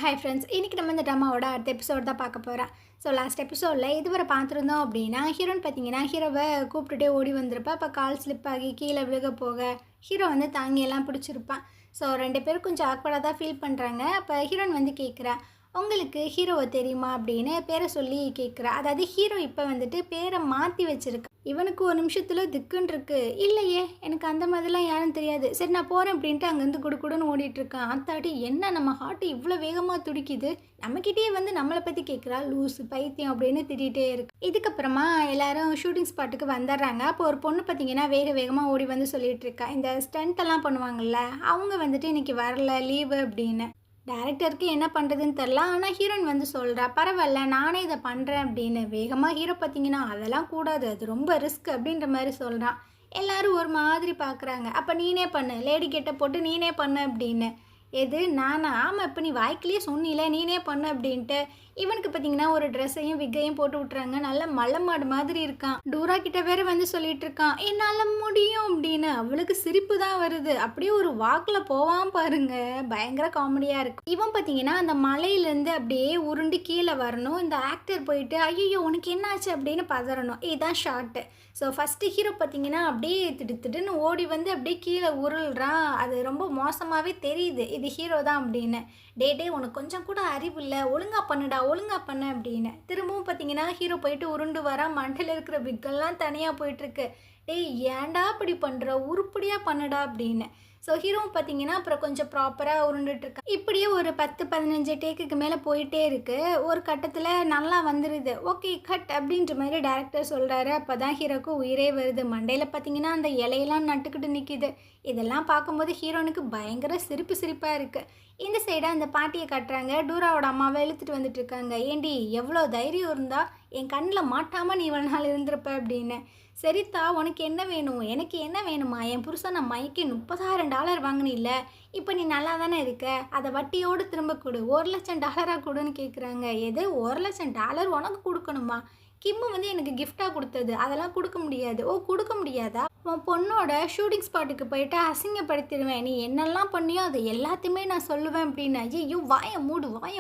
Hi friends, இன்றைக்கி நம்ம இந்த ட்ராமாவோட அடுத்த எபிசோட் தான் பார்க்க போகிறேன். ஸோ லாஸ்ட் எபிசோடில் இதுவரை பார்த்துருந்தோம் அப்படின்னா, ஹீரோன்னு பார்த்தீங்கன்னா ஹீரோவை கூப்பிட்டுட்டே ஓடி வந்திருப்பா. அப்போ கால் ஸ்லிப் ஆகி கீழே விழுக போக ஹீரோ வந்து தாங்கியெல்லாம் பிடிச்சிருப்பான். ஸோ 2 பேரும் கொஞ்சம் ஆக்வர்டாக தான் ஃபீல் பண்ணுறாங்க. அப்போ ஹீரோன் வந்து கேட்குறா, உங்களுக்கு ஹீரோவை தெரியுமா அப்படின்னு பேரை சொல்லி கேட்குறா. அதாவது ஹீரோ இப்போ வந்துட்டு பேரை மாற்றி வச்சுருக்கா. இவனுக்கு ஒரு நிமிஷத்தில் திக்குன்னு இருக்கு. இல்லையே, எனக்கு அந்த மாதிரிலாம் யாரும் தெரியாது, சரி நான் போகிறேன் அப்படின்ட்டு அங்கேருந்து குடுக்குடுன்னு ஓடிட்டுருக்கான். ஆத்தாடி, என்ன நம்ம ஹார்ட் இவ்வளோ வேகமாக துடிக்குது, நம்மக்கிட்டேயே வந்து நம்மளை பற்றி கேட்குறா, லூஸு பைத்தியம் அப்படின்னு திட்டிகிட்டே இருக்கு. இதுக்கப்புறமா எல்லாரும் ஷூட்டிங் ஸ்பாட்டுக்கு வந்துடுறாங்க. அப்போ ஒரு பொண்ணு பார்த்தீங்கன்னா வேகமாக ஓடி வந்து சொல்லிட்டு இருக்கா, இந்த ஸ்டண்ட்டெல்லாம் பண்ணுவாங்கள்ல, அவங்க வந்துட்டு இன்றைக்கி வரல, லீவு அப்படின்னு. டேரக்டருக்கு என்ன பண்ணுறதுன்னு தெரில. ஆனால் ஹீரோயின் வந்து சொல்கிறா, பரவாயில்ல நானே இதை பண்ணுறேன் அப்படின்னு. வேகமாக ஹீரோ பார்த்தீங்கன்னா அதெல்லாம் கூடாது, அது ரொம்ப ரிஸ்க் அப்படின்ற மாதிரி சொல்கிறான். எல்லோரும் ஒரு மாதிரி பார்க்குறாங்க. அப்போ நீனே பண்ணு, லேடி கெட்ட போட்டு நீனே பண்ணு அப்படின்னு. எது நானா? ஆமாம், இப்போ நீ வாய்க்கிலேயே சொன்னில நீனே பண்ணு அப்படின்ட்டு. இவனுக்கு பார்த்தீங்கன்னா ஒரு ட்ரெஸ்ஸையும் விக்கையும் போட்டு விட்றாங்க. நல்ல மலை மாடு மாதிரி இருக்கான். டூரா கிட்ட வேற வந்து சொல்லிட்டு இருக்கான், என்னால் முடியும் அப்படின்னு. அவளுக்கு சிரிப்பு தான் வருது. அப்படியே ஒரு வாக்கில் போவான் பாருங்க, பயங்கர காமெடியாக இருக்கும். இவன் பார்த்தீங்கன்னா அந்த மலையிலேருந்து அப்படியே உருண்டு கீழே வரணும். இந்த ஆக்டர் போயிட்டு ஐயோ உனக்கு என்ன ஆச்சு அப்படின்னு பதறணும். இதுதான் ஷார்ட்டு. ஸோ ஃபஸ்ட்டு ஹீரோ பார்த்தீங்கன்னா அப்படியே திடுன்னு ஓடி வந்து அப்படியே கீழே உருள்றான். அது ரொம்ப மோசமாகவே தெரியுது இது ஹீரோ தான் அப்படின்னு. டே உனக்கு கொஞ்சம் கூட அறிவு இல்லை, ஒழுங்காக பண்ணு அப்படின்னு. திரும்பவும் பார்த்தீங்கன்னா ஹீரோ போயிட்டு உருண்டு வரான். மண்டையில் இருக்கிற விக்கெல்லாம் தனியாக போயிட்டுருக்கு. டேய் ஏன்டா இப்படி பண்ணுற, உருப்படியாக பண்ணுடா அப்படின்னு. ஸோ ஹீரோவும் பார்த்தீங்கன்னா அப்புறம் கொஞ்சம் ப்ராப்பராக உருண்டுட்டுருக்கா. இப்படியே ஒரு 10-15 டேக்குக்கு மேலே போயிட்டே இருக்குது. ஒரு கட்டத்தில் நல்லா வந்துடுது. ஓகே கட் அப்படின்ற மாதிரி டேரக்டர் சொல்கிறாரு. அப்போ தான் ஹீரோக்கு உயிரே வருது. மண்டையில் பார்த்தீங்கன்னா அந்த இலையெல்லாம் நட்டுக்கிட்டு நிற்கிது. இதெல்லாம் பார்க்கும்போது ஹீரோனுக்கு பயங்கர சிரிப்பாக இருக்குது. இந்த சைடாக அந்த பாட்டியை காட்டுறாங்க. டூராவோட அம்மாவை இழுத்துட்டு வந்துட்டு இருக்காங்க. ஏண்டி எவ்வளோ தைரியம் இருந்தால் என் கண்ணில் மாட்டாமல் நீ இவ்வளோ நாள் இருந்திருப்ப அப்படின்னு. சரித்தா, உனக்கு என்ன வேணும்? எனக்கு என்ன வேணுமா? என் புருஷன் நான் மைக்கு $30,000 வாங்கினில்ல, இப்போ நீ நல்லா தானே இருக்க, அதை வட்டியோடு திரும்ப கொடு, $1,00,000 கொடுன்னு கேட்குறாங்க. எது $1,00,000 உனக்கு கொடுக்கணுமா? கிம்மு வந்து எனக்கு கிஃப்டாக கொடுத்தது, அதெல்லாம் கொடுக்க முடியாது. ஓ கொடுக்க முடியாதா? உன் பொண்ணோட ஷூட்டிங் ஸ்பாட்டுக்கு போயிட்டு அசிங்கப்படுத்திடுவேன், நீ என்னெல்லாம் பண்ணியோ அதை எல்லாத்தையுமே நான் சொல்லுவேன் அப்படின்னு. ஐயோ வாயை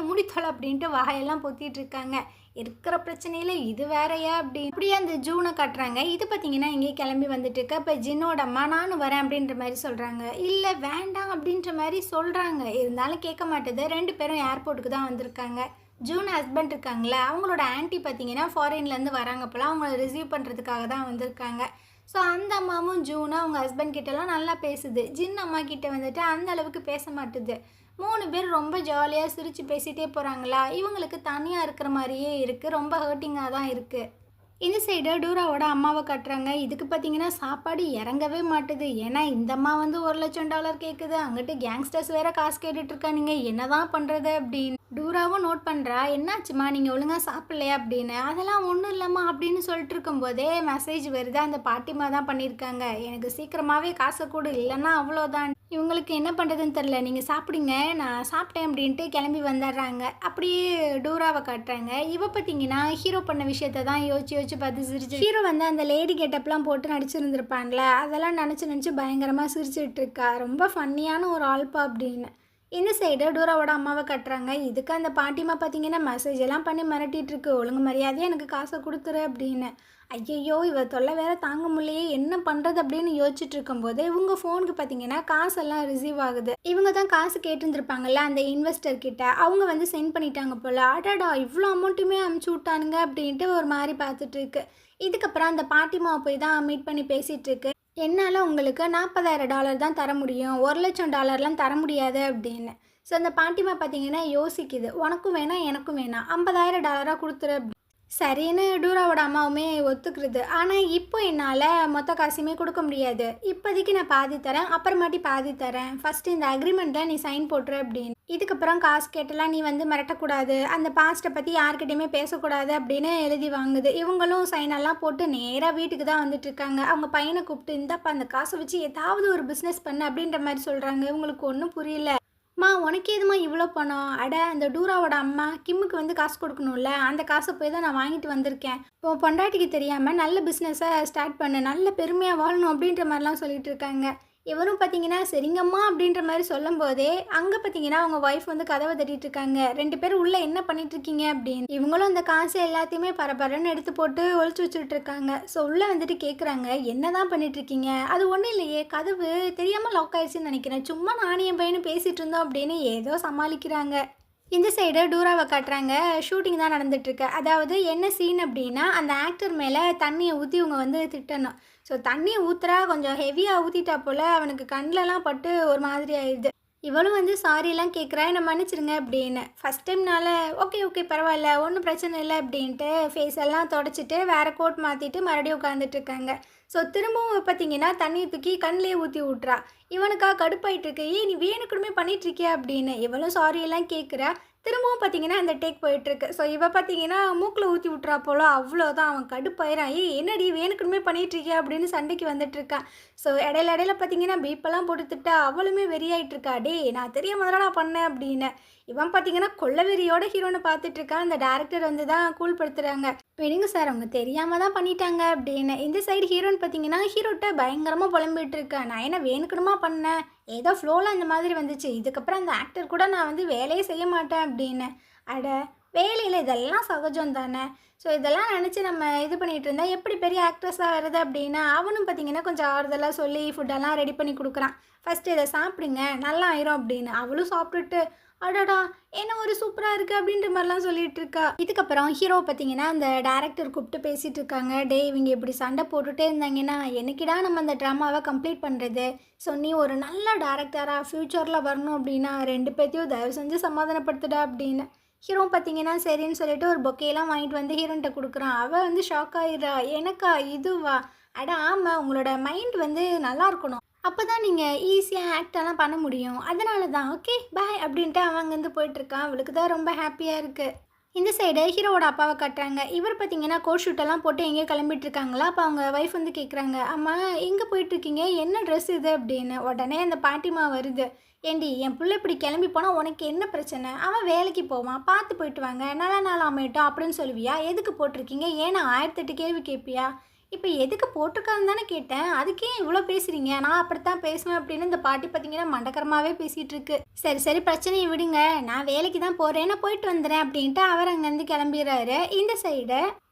மூடி தொலை அப்படின்ட்டு வாயெல்லாம் பொத்திட்டு இருக்காங்க. இருக்கிற பிரச்சனையில் இது வேறையா அப்படியே அந்த ஜூனை காட்டுறாங்க. இது பார்த்தீங்கன்னா இங்கே கிளம்பி வந்துட்டு இருக்க. இப்போ ஜின்னோட அம்மா நானும் வரேன் அப்படின்ற மாதிரி சொல்கிறாங்க. இல்லை வேண்டாம் அப்படின்ற மாதிரி சொல்கிறாங்க. இருந்தாலும் கேட்க மாட்டேது. 2 பேரும் ஏர்போர்ட்டுக்கு தான் வந்திருக்காங்க. ஜூன் ஹஸ்பண்ட் இருக்காங்களே, அவங்களோட ஆன்ட்டி பார்த்தீங்கன்னா ஃபாரின்லேருந்து வராங்க போல், அவங்கள ரிசீவ் பண்ணுறதுக்காக தான் வந்திருக்காங்க. ஸோ அந்த அம்மாவும் ஜூனை அவங்க ஹஸ்பண்ட் கிட்டலாம் நல்லா பேசுது. ஜின் அம்மா கிட்ட வந்துட்டு அந்த அளவுக்கு பேச மாட்டுது. 3 பேர் ரொம்ப ஜாலியாக சிரித்து பேசிகிட்டே போகிறாங்களா. இவங்களுக்கு தனியாக இருக்கிற மாதிரியே இருக்குது. ரொம்ப ஹர்ட்டிங்காக தான் இருக்குது. இந்த சைடு டூராவோட அம்மாவை கட்டுறாங்க. இதுக்கு பார்த்தீங்கன்னா சாப்பாடு இறங்கவே மாட்டுது. ஏன்னா இந்த அம்மா வந்து $1,00,000 கேட்குது. அங்கிட்டு கேங்ஸ்டர்ஸ் வேறு காசு கேட்டுட்ருக்கா. நீங்கள் என்ன தான் பண்ணுறது அப்படின்னு. டூராவும் நோட் பண்ணுறா, என்னாச்சுமா நீங்கள் ஒழுங்காக சாப்பிட்லையா அப்படின்னு. அதெல்லாம் ஒன்றும் இல்லைம்மா அப்படின்னு சொல்லிட்டு இருக்கும்போதே மெசேஜ் வருது. அந்த பாட்டிமா தான் பண்ணியிருக்காங்க, எனக்கு சீக்கிரமாகவே காசை கொடு, இல்லைன்னா அவ்வளோதான். இவங்களுக்கு என்ன பண்ணுறதுன்னு தெரில, நீங்கள் சாப்பிடுங்க நான் சாப்பிட்டேன் அப்படின்ட்டு கிளம்பி வந்துடுறாங்க. அப்படியே டூராவை காட்டுறாங்க. இவ பார்த்தீங்கன்னா ஹீரோ பண்ண விஷயத்த தான் யோசிச்சு பார்த்து சிரிச்சு, ஹீரோ வந்து அந்த லேடி கெட்டப்லாம் போட்டு நடிச்சிருந்துருப்பான்ல, அதெல்லாம் நினச்சி பயங்கரமாக சிரிச்சுட்டு இருக்கா. ரொம்ப ஃபன்னியான ஒரு ஆள்பா அப்படின்னு. இந்த சைடு டூராவோட அம்மாவை கட்டுறாங்க. இதுக்கு அந்த பாட்டிமா பார்த்தீங்கன்னா மெசேஜ் எல்லாம் பண்ணி மிரட்டிட்டு இருக்கு, ஒழுங்கு மரியாதையாக எனக்கு காசை கொடுத்துரு அப்படின்னு. ஐயையோ இவ தொல்லை வேற தாங்க முடியலையே, என்ன பண்ணுறது அப்படின்னு யோசிச்சுட்டு இருக்கும்போது இவங்க ஃபோனுக்கு பார்த்தீங்கன்னா காசெல்லாம் ரிசீவ் ஆகுது. இவங்க தான் காசு கேட்டுருந்துருப்பாங்கல்ல அந்த இன்வெஸ்டர் கிட்ட, அவங்க வந்து சென்ட் பண்ணிட்டாங்க போல். அடடா இவ்வளோ அமௌண்ட்டுமே அமுச்சு விட்டானுங்க அப்படின்ட்டு ஒரு மாதிரி பார்த்துட்டு இருக்கு. இதுக்கப்புறம் அந்த பாட்டிமாவை போய் தான் மீட் பண்ணி பேசிகிட்டு இருக்கு. என்னால் உங்களுக்கு $40,000 தான் தர முடியும், $1,00,000 தர முடியாது அப்படின்னு. ஸோ அந்த பாட்டிமா பார்த்தீங்கன்னா யோசிக்குது. உனக்கும் வேணாம் எனக்கும் வேணாம், $50,000 கொடுத்துரு. சரின்னு டூராவோட அம்மாவுமே ஒத்துக்கிறது. ஆனால் இப்போ என்னால் மொத்த காசுமே கொடுக்க முடியாது, இப்போதைக்கு நான் பாதி தரேன், அப்புறமாட்டி பாதி தரேன், ஃபஸ்ட்டு இந்த அக்ரிமெண்ட்டில் நீ சைன் போட்டுரு அப்படின்னு. இதுக்கப்புறம் காசு கேட்டலாம் நீ வந்து மிரட்டக்கூடாது, அந்த பாஸ்ட்டை பற்றி யார்கிட்டையுமே பேசக்கூடாது அப்படின்னு எழுதி வாங்குது. இவங்களும் சைனெல்லாம் போட்டு நேராக வீட்டுக்கு தான் வந்துட்டுருக்காங்க. அவங்க பையனை கூப்பிட்டு, இந்தாப்பா அந்த காசை வச்சு ஏதாவது ஒரு பிஸ்னஸ் பண்ணு அப்படின்ற மாதிரி சொல்கிறாங்க. இவங்களுக்கு ஒன்றும் புரியல. மா உனக்கு எதுமா இவ்வளோ பணம்? அட அந்த டூராவோட அம்மா கிம்முக்கு வந்து காசு கொடுக்கணும்ல, அந்த காசை போய் தான் நான் வாங்கிட்டு வந்திருக்கேன். இப்போ பொண்டாட்டிக்கு தெரியாமல் நல்ல பிஸ்னஸை ஸ்டார்ட் பண்ணு, நல்ல பெருமையாக வாழணும் அப்படின்ற மாதிரிலாம் சொல்லிட்டு இருக்காங்க. இவரும் பார்த்தீங்கன்னா சரிங்கம்மா அப்படின்ற மாதிரி சொல்லும்போதே அங்கே பார்த்தீங்கன்னா அவங்க ஒய்ஃப் வந்து கதவை தட்டிட்டு இருக்காங்க. 2 பேரும் உள்ளே என்ன பண்ணிட்டு இருக்கீங்க அப்படின்னு. இவங்களும் அந்த காசு எல்லாத்தையுமே பரபரன்னு எடுத்து போட்டு ஒளிச்சு வச்சுட்டு இருக்காங்க. ஸோ உள்ளே வந்துட்டு கேட்குறாங்க, என்ன தான் பண்ணிட்டு இருக்கீங்க? அது ஒன்றும் இல்லையே, கதவு தெரியாமல் லாக் ஆயிடுச்சுன்னு நினைக்கிறேன், சும்மா நானும் என் பையனும் பேசிகிட்டு இருந்தோம் அப்படின்னு ஏதோ சமாளிக்கிறாங்க. இந்த சைடு டூராவை காட்டுறாங்க. ஷூட்டிங் தான் நடந்துட்டுருக்கு. அதாவது என்ன சீன் அப்படின்னா, அந்த ஆக்டர் மேலே தண்ணியை ஊற்றி இவங்க வந்து திட்டணும். ஸோ தண்ணியை ஊற்றுறா கொஞ்சம் ஹெவியாக ஊற்றிட்டா போல் அவனுக்கு கண்ணிலலாம் பட்டு ஒரு மாதிரி ஆயிடுது. இவளும் வந்து சாரிலாம் கேட்குறா, என்னை மன்னிச்சிருங்க அப்படின்னு. ஃபஸ்ட் டைம்னால ஓகே ஓகே பரவாயில்ல ஒன்றும் பிரச்சனை இல்லை அப்படின்ட்டு ஃபேஸ் எல்லாம் தொடச்சிட்டு வேறு கோட் மாற்றிட்டு மறுபடியும் உட்காந்துட்ருக்காங்க. ஸோ திரும்பவும் பார்த்தீங்கன்னா தண்ணியை தூக்கி கண்ணிலே ஊற்றி விட்றா. இவனுக்கா கடுப்பாயிட்டுருக்கு, நீ வேணுக்குமே பண்ணிகிட்ருக்கியா அப்படின்னு. இவளும் சாரியெல்லாம் கேட்குறா. திரும்பவும் பார்த்தீங்கன்னா அந்த டேக் போயிட்டுருக்கு. ஸோ இவ பார்த்தீங்கன்னா மூக்கில் ஊற்றி விட்றா போல, அவ்வளோதான் அவன் கடுப்பாயிரான். என்னடி வேணுக்குமே பண்ணிகிட்ருக்கியா அப்படின்னு சண்டைக்கு வந்துட்டுருக்கான். ஸோ இடையில பார்த்தீங்கன்னா பீப்பெல்லாம் போட்டு திட்டா அவளுமே வெறியாயிட்டுருக்கா. நான் தெரியாம தானடா பண்ணேன் அப்படின்னு. இவன் பார்த்தீங்கன்னா கொள்ளவெறியோட ஹீரோனை பார்த்துட்ருக்கான். அந்த டேரக்டர் வந்து தான் கூல்படுத்துகிறாங்க, விடுங்க சார் அவங்க தெரியாமல் தான் பண்ணிட்டாங்க அப்படின்னு. இந்த சைடு ஹீரோன்னு பார்த்தீங்கன்னா ஹீரோட்ட பயங்கரமாக புலம்பிகிட்டு இருக்கேன். நான் என்ன வேணுக்கணுமா பண்ணேன், ஏதோ ஃப்ளோவில் அந்த மாதிரி வந்துச்சு, இதுக்கப்புறம் அந்த ஆக்டர் கூட நான் வந்து வேலையே செய்ய மாட்டேன் அப்படின்னு. அட வேலையில் இதெல்லாம் சகஜம் தானே. ஸோ இதெல்லாம் நினச்சி நம்ம இது பண்ணிகிட்டு இருந்தால் எப்படி பெரிய ஆக்ட்ரஸாக வருது அப்படின்னா, அவனும் பார்த்தீங்கன்னா கொஞ்சம் ஆறுதலாக சொல்லி ஃபுட்டெல்லாம் ரெடி பண்ணி கொடுக்குறான். ஃபஸ்ட்டு இதை சாப்பிடுங்க நல்லா ஆயிரும் அப்படின்னு. அவளும் சாப்பிட்டுட்டு அடடா என்ன ஒரு சூப்பராக இருக்குது அப்படின்ற மாதிரிலாம் சொல்லிகிட்டு இருக்கா. இதுக்கப்புறம் ஹீரோ பார்த்தீங்கன்னா அந்த டேரக்டர் கூப்பிட்டு பேசிகிட்டு இருக்காங்க. இவங்க இப்படி சண்டை போட்டுகிட்டே இருந்தாங்கன்னா என்னைக்கிடா நம்ம அந்த ட்ராமாவை கம்ப்ளீட் பண்ணுறது. ஸோ நீ ஒரு நல்ல டேரக்டராக ஃப்யூச்சரில் வரணும் அப்படின்னா 2 பேர்த்தையும் தயவு செஞ்சு சமாதானப்படுத்துடா அப்படின்னு. ஹீரோ பார்த்தீங்கன்னா சரின்னு சொல்லிட்டு ஒரு பொக்கையெல்லாம் வாங்கிட்டு வந்து ஹீரோன்ட்ட கொடுக்குறான். அவள் வந்து ஷாக் ஆகிடுறா. எனக்கா இதுவா? அட ஆமாம், உங்களோட மைண்ட் வந்து நல்லா இருக்கணும், அப்போ தான் நீங்கள் ஈஸியாக ஆக்டெல்லாம் பண்ண முடியும், அதனால தான் ஓகே பாய் அப்படின்ட்டு அவன் அங்கேருந்து போயிட்டுருக்கான். அவளுக்கு தான் ரொம்ப ஹாப்பியாக இருக்குது. இந்த சைடு ஹீரோவோட அப்பாவை காட்டுறாங்க. இவர் பார்த்தீங்கன்னா கோட் ஷூட்டெல்லாம் போட்டு எங்கேயோ கிளம்பிட்டு இருக்காங்களா. அப்போ அவங்க ஒய்ஃப் வந்து கேட்குறாங்க, அம்மா எங்கே போயிட்டுருக்கீங்க, என்ன ட்ரெஸ் இது அப்படின்னு. உடனே அந்த பாட்டிமா வருது, ஏண்டி என் பிள்ளை இப்படி கிளம்பி போனால் உனக்கு என்ன பிரச்சனை, அவன் வேலைக்கு போவான், பார்த்து போயிட்டு வாங்க, நல்ல நாள் அமையட்டும் அப்படின்னு சொல்லுவியா, எதுக்கு போட்டிருக்கீங்க, ஏன்னா 1008 கேள்வி கேட்பியா, இப்போ எதுக்கு போட்டிருக்கான்னு தானே கேட்டேன், அதுக்கே இவ்வளோ பேசுகிறீங்க, நான் அப்படித்தான் பேசுவேன் அப்படின்னு இந்த பாட்டி பார்த்தீங்கன்னா மண்டக்கரமாகவே பேசிகிட்டு இருக்கு. சரி சரி பிரச்சனையை விடுங்க, நான் வேலைக்கு தான் போகிறேன், நான் போயிட்டு வந்துடுறேன் அப்படின்ட்டு அவர் அங்கேருந்து கிளம்பிடுறாரு. இந்த சைடு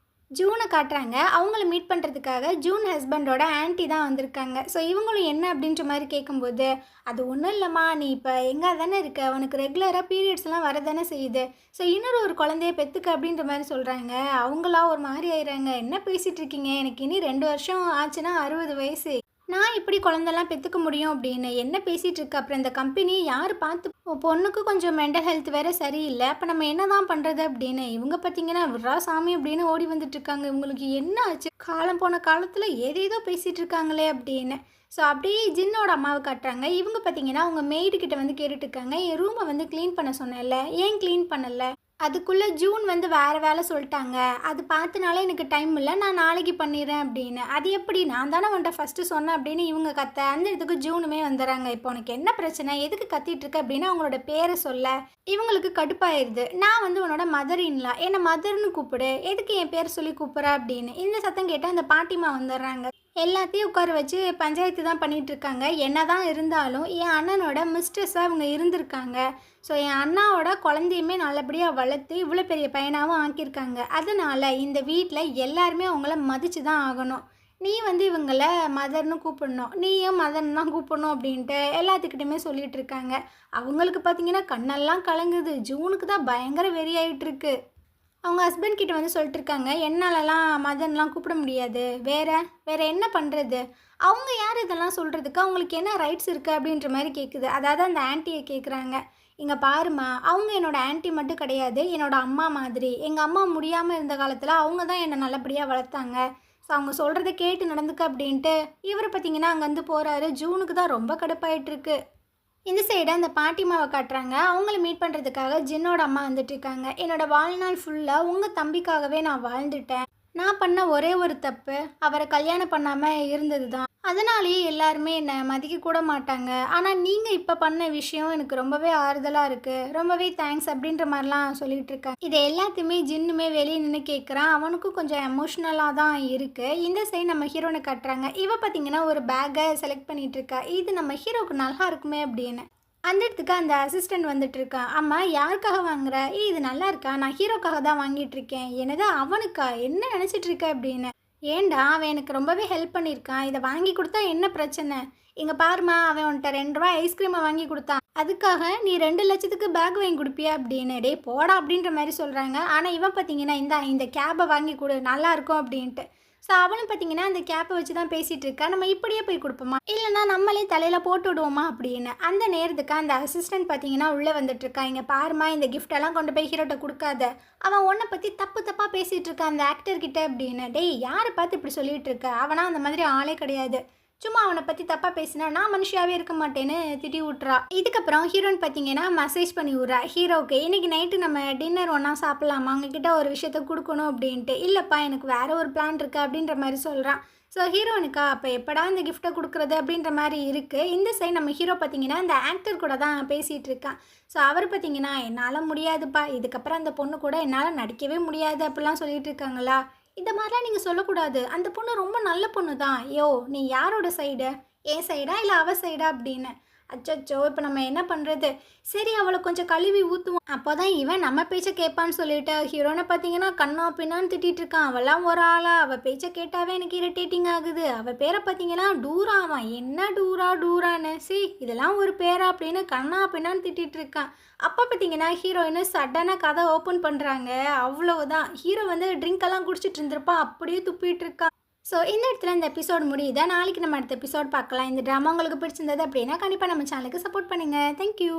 ஜூனை காட்டுறாங்க. அவங்கள மீட் பண்ணுறதுக்காக ஜூன் ஹஸ்பண்டோட ஆன்ட்டி தான் வந்திருக்காங்க. ஸோ இவங்களும் என்ன அப்படின்ற மாதிரி கேட்கும்போது, அது ஒன்றும் இல்லைம்மா, நீ இப்போ எங்கே தானே இருக்க, உனக்கு ரெகுலராக பீரியட்ஸ்லாம் வர தானே செய்யுது, ஸோ இன்னொரு ஒரு குழந்தைய பெற்றுக்க அப்படின்ற மாதிரி சொல்கிறாங்க. அவங்களா ஒரு மாதிரி ஆயிடுறாங்க, என்ன பேசிகிட்டு இருக்கீங்க, எனக்கு இனி 2 வருஷம் ஆச்சுன்னா 60 வயசு, நான் இப்படி குழந்தெல்லாம் பெற்றுக்க முடியும் அப்படின்னு என்ன பேசிகிட்டு இருக்கு. அப்புறம் இந்த கம்பெனி யார் பார்த்து, பொண்ணுக்கு கொஞ்சம் மென்டல் ஹெல்த் வேறு சரியில்லை, அப்போ நம்ம என்ன தான் பண்ணுறது அப்படின்னு. இவங்க பார்த்தீங்கன்னா விட்றா சாமி அப்படின்னு ஓடி வந்துட்டுருக்காங்க. இவங்களுக்கு என்ன ஆச்சு, காலம் போன காலத்தில் ஏதேதோ பேசிகிட்டு இருக்காங்களே அப்படின்னு. ஸோ அப்படியே ஜின்னோட அம்மாவை காட்டுறாங்க. இவங்க பார்த்தீங்கன்னா அவங்க மெய்டுக்கிட்ட வந்து கேட்டுட்ருக்காங்க, என் ரூமை வந்து க்ளீன் பண்ண சொன்னேன்ல, ஏன் க்ளீன் பண்ணலை, அதுக்குள்ளே ஜூன் வந்து வேறு வேலை சொல்லிட்டாங்க, அது பார்த்தனால எனக்கு டைம் இல்லை, நான் நாளைக்கு பண்ணிடுறேன் அப்படின்னு. அது எப்படி, நான் தானே உன்ட்ட ஃபஸ்ட்டு சொன்னேன் அப்படின்னு இவங்க கத்த, அந்த இடத்துக்கு ஜூனுமே வந்துடுறாங்க. இப்போ உனக்கு என்ன பிரச்சனை, எதுக்கு கத்திட்டு இருக்க அப்படின்னு அவங்களோட பேரை சொல்ல இவங்களுக்கு கடுப்பாயிருது. நான் வந்து உன்னோட மதர் இன்லா, என்னை மதர்னு கூப்பிடு, எதுக்கு என் பேர் சொல்லி கூப்பிட்ற அப்படின்னு. இந்த சத்தம் கேட்டால் அந்த பாட்டிமா வந்துடுறாங்க. எல்லாத்தையும் உட்கார வச்சு பஞ்சாயத்து தான் பண்ணிகிட்டு இருக்காங்க. என்ன தான் இருந்தாலும் என் அண்ணனோட மிஸ்ட்ரெஸ்ஸாக அவங்க இருந்திருக்காங்க. ஸோ என் அண்ணாவோட குழந்தையுமே நல்லபடியாக வளர்த்து இவ்வளோ பெரிய பையனாகவும் ஆக்கியிருக்காங்க. அதனால் இந்த வீட்டில் எல்லாருமே அவங்கள மதித்து தான் ஆகணும். நீ வந்து இவங்கள மதர்னு கூப்பிடணும், நீயும் மதர்னு தான் கூப்பிடணும் அப்படின்ட்டு எல்லாத்துக்கிட்டையுமே சொல்லிகிட்டு இருக்காங்க. அவங்களுக்கு பார்த்தீங்கன்னா கண்ணெல்லாம் கலங்குது. ஜூனுக்கு தான் பயங்கர வெறியாயிட்டுருக்கு. அவங்க ஹஸ்பண்ட் கிட்ட வந்து சொல்லிட்டு இருக்காங்க, என்னாலலாம் மதன்லாம் கூப்பிட முடியாது, வேற என்ன பண்ணுறது, அவங்க யார் இதெல்லாம் சொல்கிறதுக்கு, அவங்களுக்கு என்ன ரைட்ஸ் இருக்குது அப்படின்ற மாதிரி கேட்குது. அதாவது அந்த ஆன்ட்டியை கேட்குறாங்க, இங்கே பாருமா, அவங்க என்னோடய ஆன்ட்டி மட்டும் கிடையாது, என்னோடய அம்மா மாதிரி. எங்கள் அம்மா முடியாமல் இருந்த காலத்தில் அவங்க தான் என்னை நல்லபடியாக வளர்த்தாங்க. ஸோ அவங்க சொல்கிறத கேட்டு நடந்துக்க அப்படின்ட்டு இவர் பார்த்திங்கன்னா அங்கேருந்து போகிறாரு. ஜூனுக்கு தான் ரொம்ப கடுப்பாயிட்டுருக்கு. இந்த சைடு அந்த பாட்டிமாவை காட்டுறாங்க. அவங்கள மீட் பண்ணுறதுக்காக ஜின்னோட அம்மா வந்துட்டுருக்காங்க. என்னோடய வாழ்நாள் ஃபுல்லாக உங்கள் தம்பிக்காகவே நான் வாழ்ந்துட்டேன். நான் பண்ண ஒரே ஒரு தப்பு அவரை கல்யாணம் பண்ணாமல் இருந்தது தான். அதனாலேயே எல்லாருமே என்ன மதிக்க கூட மாட்டாங்க. ஆனா, நீங்க இப்ப பண்ண விஷயம் எனக்கு ரொம்பவே ஆறுதலா இருக்கு. ரொம்பவே தேங்க்ஸ் அப்படின்ற மாரிலாம் சொல்லிட்டு இருக்காங்க. இது எல்லாத்தையுமே ஜின்னுமே வெளிய நின்னு கேட்குறான். அவனுக்கும் கொஞ்சம் எமோஷனலா தான் இருக்கு. இந்த சைடு நம்ம ஹீரோன காட்டுறாங்க. இவ பார்த்தீங்கன்னா, ஒரு பேக்க செலக்ட் பண்ணிட்டு இருக்கா. இது நம்ம ஹீரோவுக்கு நல்லா இருக்குமே அப்படின்னு. அந்த இடத்துக்கு அந்த அசிஸ்டன்ட் வந்துட்டு இருக்கான். "அம்மா யாருக்காக வாங்குற? ஏய் இது நல்லா இருக்கா? நான் ஹீரோக்காக தான் வாங்கிட்டு இருக்கேன்." "என்னது அவனுக்கா? என்ன நினச்சிட்டு இருக்க?" அப்படின்னு. "ஏன்டா அவன் எனக்கு ரொம்பவே ஹெல்ப் பண்ணியிருக்கான். இதை வாங்கி கொடுத்தா என்ன பிரச்சனை? இங்க பாரும்மா அவன் உன்கிட்ட ₹2 ஐஸ்கிரீமை வாங்கி கொடுத்தான். அதுக்காக நீ 2,00,000க்கு பேக் வாங்கி கொடுப்பியா?" அப்படின்னு. "டேய் போடா" அப்படின்ற மாதிரி சொல்கிறாங்க. ஆனால் இவன் பார்த்தீங்கன்னா, இந்த கேபை வாங்கி கொடு நல்லா இருக்கும் அப்படின்ட்டு. ஸோ அவளும் பார்த்தீங்கன்னா அந்த கேப்பை வச்சு தான் பேசிகிட்டு இருக்கா. நம்ம இப்படியே போய் கொடுப்போமா, இல்லைனா நம்மளே தலையில் போட்டு விடுவோமா அப்படின்னு. அந்த நேரத்துக்கு அந்த அசிஸ்டன்ட் பார்த்தீங்கன்னா உள்ளே வந்துட்டுருக்கா. "இங்கே பாருமா இந்த கிஃப்டெல்லாம் கொண்டு போய் ஹீரோட்ட கொடுக்காத. அவன் உன்னை பற்றி தப்பு தப்பாக பேசிகிட்டு இருக்கான் அந்த ஆக்டர்கிட்ட" அப்படின்னு. "டேய் யாரை பார்த்து இப்படி சொல்லிகிட்டு இருக்க? அவனா அந்த மாதிரி ஆளே கிடையாது. சும்மா அவனை பற்றி தப்பாக பேசினா நான் மனுஷியாவே இருக்க மாட்டேன்னு திட்டி விட்றா." இதுக்கப்புறம் ஹீரோயின் பார்த்தீங்கன்னா மெசேஜ் பண்ணி விட்றா ஹீரோவுக்கு. "இன்னைக்கு நைட்டு நம்ம டின்னர் ஒன்றா சாப்பிட்லாமா? உங்ககிட்ட ஒரு விஷயத்த கொடுக்கணும்" அப்படின்ட்டு. "இல்லைப்பா எனக்கு வேறு ஒரு பிளான் இருக்குது" அப்படின்ற மாதிரி சொல்கிறான். ஸோ ஹீரோனுக்கா அப்போ எப்படா இந்த கிஃப்ட்டை கொடுக்குறது அப்படின்ற மாதிரி இருக்குது. இந்த சைடு நம்ம ஹீரோ பார்த்தீங்கன்னா இந்த ஆக்டர் கூட தான் பேசிகிட்டு இருக்கான். ஸோ அவர் பார்த்தீங்கன்னா, "என்னால் முடியாதுப்பா, இதுக்கப்புறம் அந்த பொண்ணு கூட என்னால் நடிக்கவே முடியாது" அப்படிலாம் சொல்லிட்டு இருக்காங்களா. இந்த மாதிரிலாம் நீங்கள் சொல்லக்கூடாது. அந்த பொண்ணு ரொம்ப நல்ல பொண்ணு தான். "யோ நீ யாரோட சைடு? என் சைடா இல்லை அவ சைடா?" அப்படின்னு. அச்சச்சோ இப்போ நம்ம என்ன பண்ணுறது? சரி அவளை கொஞ்சம் கழுவி ஊற்றுவோம், அப்போ தான் இவன் நம்ம பேச்சை கேட்பான்னு சொல்லிட்டு ஹீரோனை பார்த்தீங்கன்னா கண்ணா பின்னான்னு திட்டிகிட்டு இருக்கான். அவெல்லாம் ஒரு ஆளா? அவள் பேச்சை கேட்டாவே எனக்கு இரிட்டேட்டிங் ஆகுது. அவள் பேரை பார்த்தீங்கன்னா டூராவான். என்ன டூரான்னு இதெல்லாம் ஒரு பேரா அப்படின்னு கண்ணா பின்னான்னு திட்டிகிட்டு இருக்கான். அப்போ பார்த்தீங்கன்னா ஹீரோயின் சடனாக கதை ஓப்பன் பண்ணுறாங்க. அவ்வளவுதான், ஹீரோ வந்து ட்ரிங்க் குடிச்சிட்டு இருந்திருப்பான், அப்படியே துப்பிட்டு இருக்கான். ஸோ இந்த இடத்துல இந்த எபிசோட் முடியுதா. நாளைக்கு நம்ம அடுத்த எபிசோட் பார்க்கலாம். இந்த ட்ராமா உங்களுக்கு பிடிச்சிருந்தது அப்படின்னா கண்டிப்பாக நம்ம சேனலுக்கு சப்போர்ட் பண்ணுங்கள். தேங்க்யூ.